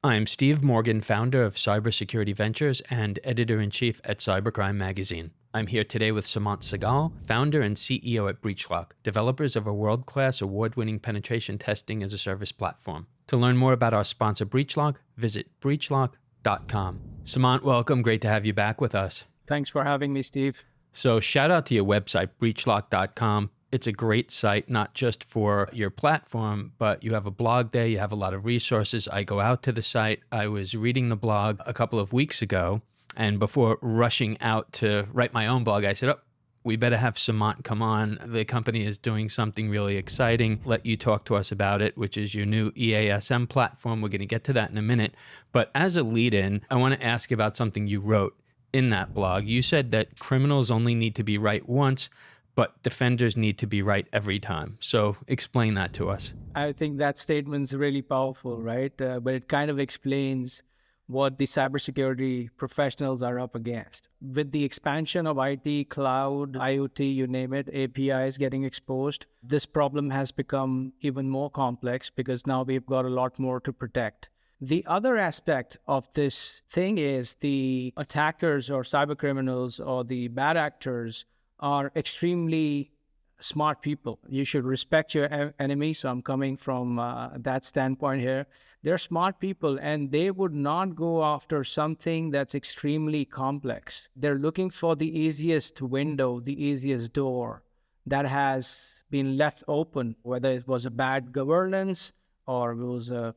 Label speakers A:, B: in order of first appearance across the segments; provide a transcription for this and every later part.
A: I'm Steve Morgan, founder of Cybersecurity Ventures and editor-in-chief at Cybercrime magazine. I'm here today with Sumant Sehgal, founder and CEO at BreachLock, developers of a world-class award-winning penetration testing as a service platform. To learn more about our sponsor BreachLock, visit breachlock.com. Sumant, welcome. Great to have you back with us.
B: Thanks for having me, Steve.
A: So shout out to your website, breachlock.com. It's a great site, not just for your platform, but you have a blog there, you have a lot of resources. I go out to the site. I was reading the blog a couple of weeks ago, and before rushing out to write my own blog, I said, we better have Sumant come on. The company is doing something really exciting. Let you talk to us about it, which is your new EASM platform. We're going to get to that in a minute. But as a lead-in, I want to ask about something you wrote in that blog. You said that criminals only need to be right once, but defenders need to be right every time. So explain that to us.
B: I think that statement's really powerful, right? But it kind of explains what the cybersecurity professionals are up against. With the expansion of IT, cloud, IoT, you name it, APIs getting exposed, this problem has become even more complex because now we've got a lot more to protect. The other aspect of this thing is the attackers or cybercriminals or the bad actors are extremely smart people. You should respect your enemy. So I'm coming from that standpoint here. They're smart people and they would not go after something that's extremely complex. They're looking for the easiest window, the easiest door that has been left open, whether it was a bad governance or it was a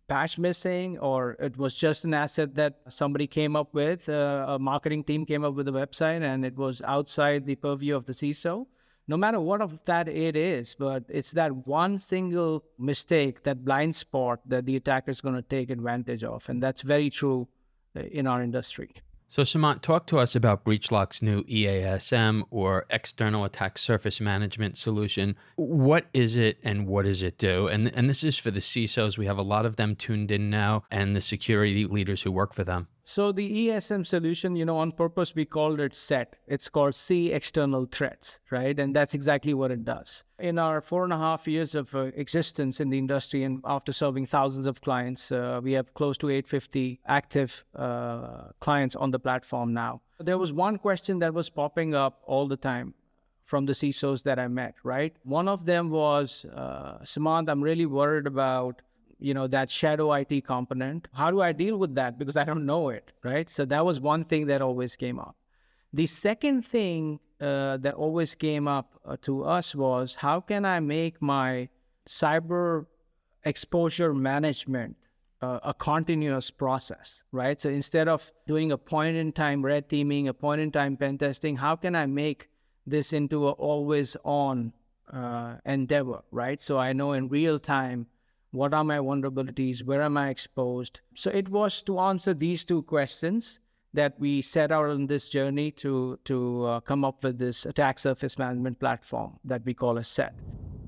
B: patch missing, or it was just an asset that somebody came up with, a marketing team came up with a website and it was outside the purview of the CISO. No matter what of that it is, but it's that one single mistake, that blind spot that the attacker is going to take advantage of. And that's very true in our industry.
A: So Sumant, talk to us about BreachLock's new EASM, or External Attack Surface Management solution. What is it and what does it do? And this is for the CISOs. We have a lot of them tuned in now, and the security leaders who work for them.
B: So the EASM solution, on purpose, we called it SET. It's called See External Threats, right? And that's exactly what it does. In our 4.5 years of existence in the industry, and after serving thousands of clients, we have close to 850 active clients on the platform now. There was one question that was popping up all the time from the CISOs that I met, right? One of them was, Sumant, I'm really worried about that shadow IT component. How do I deal with that? Because I don't know it, right? So that was one thing that always came up. The second thing that always came up to us was, how can I make my cyber exposure management a continuous process, right? So instead of doing a point-in-time red teaming, a point-in-time pen testing, how can I make this into an always-on endeavor, right? So I know in real time, what are my vulnerabilities? Where am I exposed? So it was to answer these two questions that we set out on this journey to come up with this attack surface management platform that we call a SET.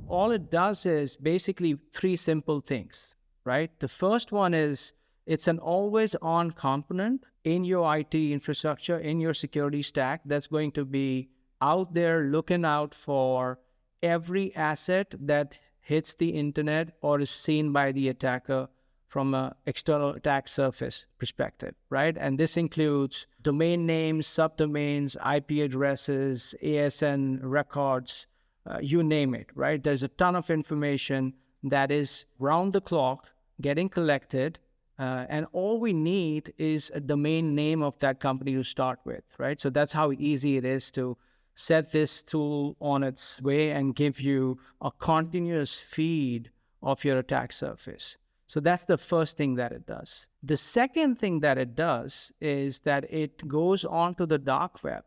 B: All it does is basically three simple things, right? The first one is it's an always-on component in your IT infrastructure, in your security stack that's going to be out there looking out for every asset that hits the internet or is seen by the attacker from an external attack surface perspective, right? And this includes domain names, subdomains, IP addresses, ASN records, you name it, right? There's a ton of information that is round the clock getting collected, and all we need is a domain name of that company to start with, right? So that's how easy it is to set this tool on its way and give you a continuous feed of your attack surface. So that's the first thing that it does. The second thing that it does is that it goes onto the dark web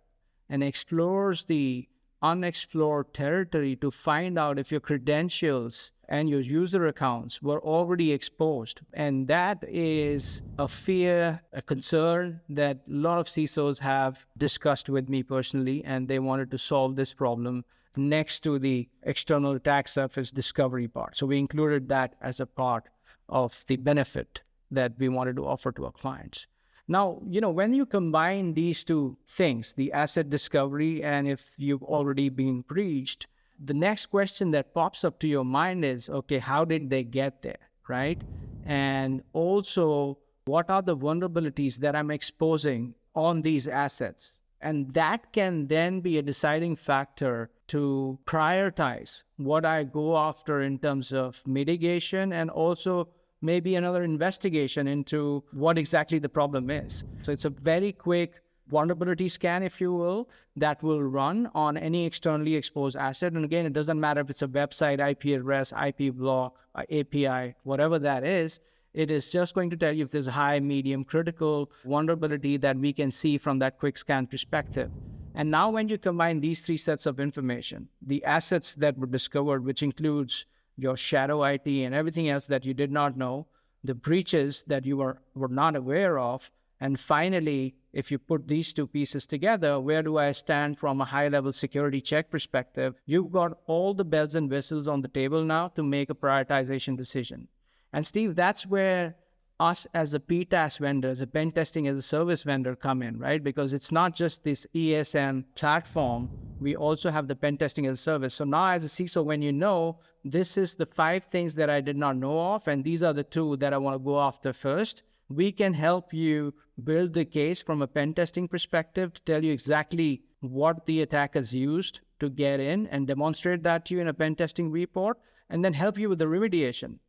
B: and explores the unexplored territory to find out if your credentials and your user accounts were already exposed. And that is a fear, a concern that a lot of CISOs have discussed with me personally, and they wanted to solve this problem next to the external attack surface discovery part. So we included that as a part of the benefit that we wanted to offer to our clients. Now, when you combine these two things, the asset discovery and if you've already been breached, the next question that pops up to your mind is, okay, how did they get there, right? And also, what are the vulnerabilities that I'm exposing on these assets? And that can then be a deciding factor to prioritize what I go after in terms of mitigation, and also maybe another investigation into what exactly the problem is. So it's a very quick vulnerability scan, if you will, that will run on any externally exposed asset. And again, it doesn't matter if it's a website, IP address, IP block, API, whatever that is. It is just going to tell you if there's a high, medium, critical vulnerability that we can see from that quick scan perspective. And now when you combine these three sets of information, the assets that were discovered, which includes your shadow IT and everything else that you did not know, the breaches that you were not aware of, and finally, if you put these two pieces together, where do I stand from a high-level security check perspective? You've got all the bells and whistles on the table now to make a prioritization decision. And Steve, that's where us as a PTAS vendor, as a pen testing as a service vendor come in, right? Because it's not just this EASM platform. We also have the pen testing as a service. So now as a CISO, when you know, this is the 5 things that I did not know of, and these are the 2 that I want to go after first, we can help you build the case from a pen testing perspective to tell you exactly what the attackers used to get in and demonstrate that to you in a pen testing report, and then help you with the remediation.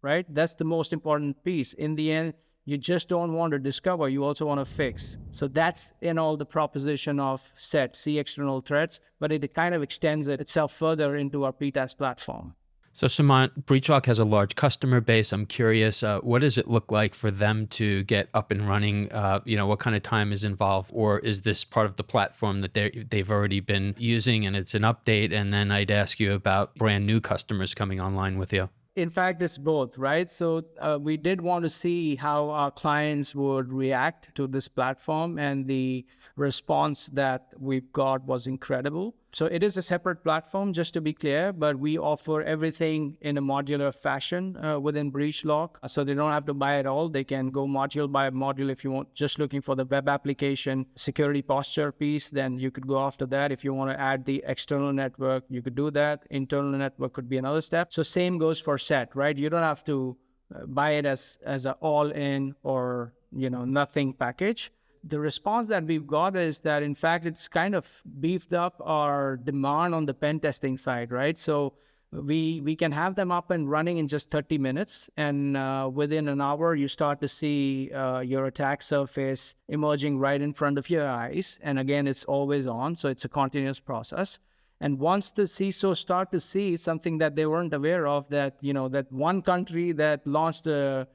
B: Right? That's the most important piece. In the end, you just don't want to discover, you also want to fix. So that's in all the proposition of see external threats, but it kind of extends itself further into our PTAS platform.
A: So Sumant, BreachLock has a large customer base. I'm curious, what does it look like for them to get up and running? What kind of time is involved? Or is this part of the platform that they've already been using and it's an update? And then I'd ask you about brand new customers coming online with you.
B: In fact, it's both, right? So we did want to see how our clients would react to this platform, and the response that we've got was incredible. So it is a separate platform, just to be clear, but we offer everything in a modular fashion within BreachLock. So they don't have to buy it all. They can go module by module. If you want just looking for the web application security posture piece, then you could go after that. If you want to add the external network, you could do that. Internal network could be another step. So same goes for SET, right? You don't have to buy it as an all-in or nothing package. The response that we've got is that, in fact, it's kind of beefed up our demand on the pen testing side, right? So we can have them up and running in just 30 minutes. And within an hour, you start to see your attack surface emerging right in front of your eyes. And again, it's always on. So it's a continuous process. And once the CISO start to see something that they weren't aware of, that, that one country that launched a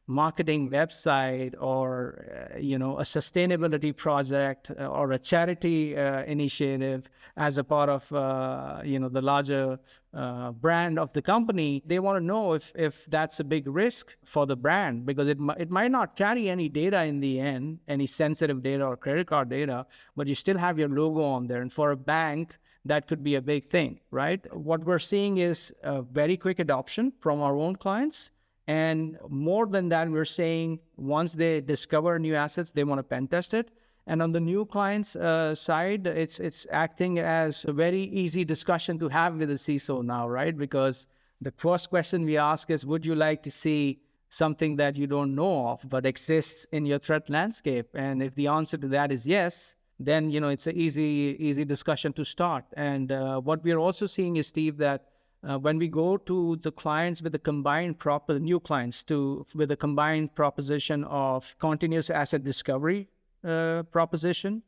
B: marketing website or a sustainability project or a charity initiative as a part of the larger brand of the company, they want to know if that's a big risk for the brand, because it might not carry any data in the end, any sensitive data or credit card data, but you still have your logo on there. And for a bank, that could be a big thing, right? What we're seeing is a very quick adoption from our own clients. And more than that, we're saying once they discover new assets, they want to pen test it. And on the new clients side, it's acting as a very easy discussion to have with the CISO now, right? Because the first question we ask is, would you like to see something that you don't know of but exists in your threat landscape? And if the answer to that is yes, then it's an easy discussion to start. And what we're also seeing is, Steve, that when we go to the clients with a combined new clients with a combined proposition of continuous asset discovery proposition,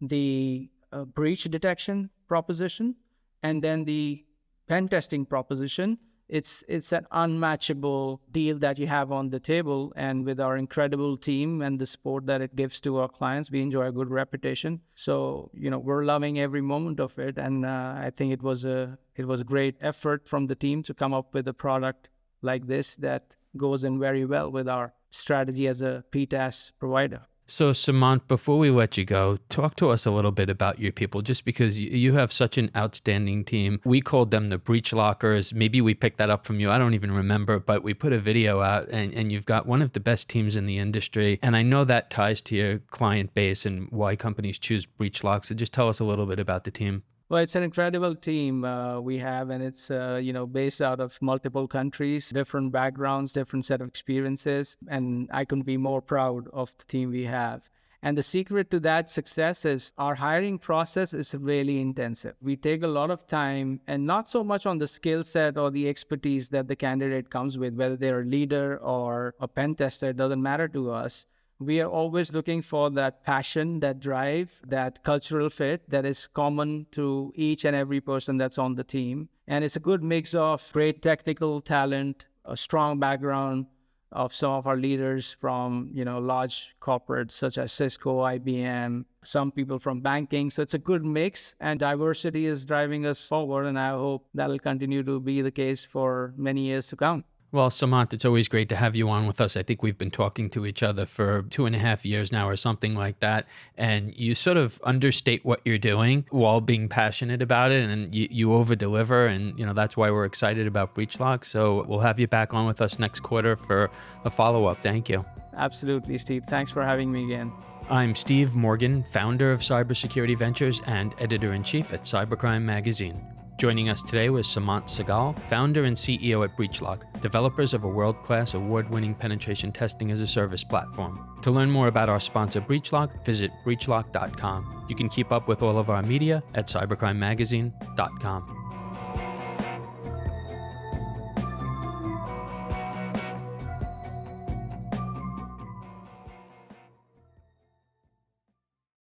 B: the breach detection proposition, and then the pen testing proposition, it's an unmatchable deal that you have on the table. And with our incredible team and the support that it gives to our clients, we enjoy a good reputation. So, we're loving every moment of it. And I think it was a great effort from the team to come up with a product like this that goes in very well with our strategy as a PTAS provider.
A: So Sumant, before we let you go, talk to us a little bit about your people, just because you have such an outstanding team. We called them the Breach Lockers. Maybe we picked that up from you. I don't even remember, but we put a video out and you've got one of the best teams in the industry. And I know that ties to your client base and why companies choose BreachLock. So just tell us a little bit about the team.
B: Well, it's an incredible team we have, and it's based out of multiple countries, different backgrounds, different set of experiences, and I couldn't be more proud of the team we have. And the secret to that success is our hiring process is really intensive. We take a lot of time, and not so much on the skill set or the expertise that the candidate comes with, whether they're a leader or a pen tester, it doesn't matter to us. We are always looking for that passion, that drive, that cultural fit that is common to each and every person that's on the team. And it's a good mix of great technical talent, a strong background of some of our leaders from, large corporates such as Cisco, IBM, some people from banking. So it's a good mix, and diversity is driving us forward. And I hope that'll continue to be the case for many years to come.
A: Well, Samant, it's always great to have you on with us. I think we've been talking to each other for 2.5 years now or something like that. And you sort of understate what you're doing while being passionate about it, and you over-deliver. And, that's why we're excited about BreachLock. So we'll have you back on with us next quarter for a follow-up. Thank you.
B: Absolutely, Steve. Thanks for having me again.
A: I'm Steve Morgan, founder of Cybersecurity Ventures and editor-in-chief at Cybercrime magazine. Joining us today was Samant Sehgal, founder and CEO at BreachLock, developers of a world-class award-winning penetration testing as a service platform. To learn more about our sponsor BreachLock, visit breachlock.com. You can keep up with all of our media at cybercrimemagazine.com.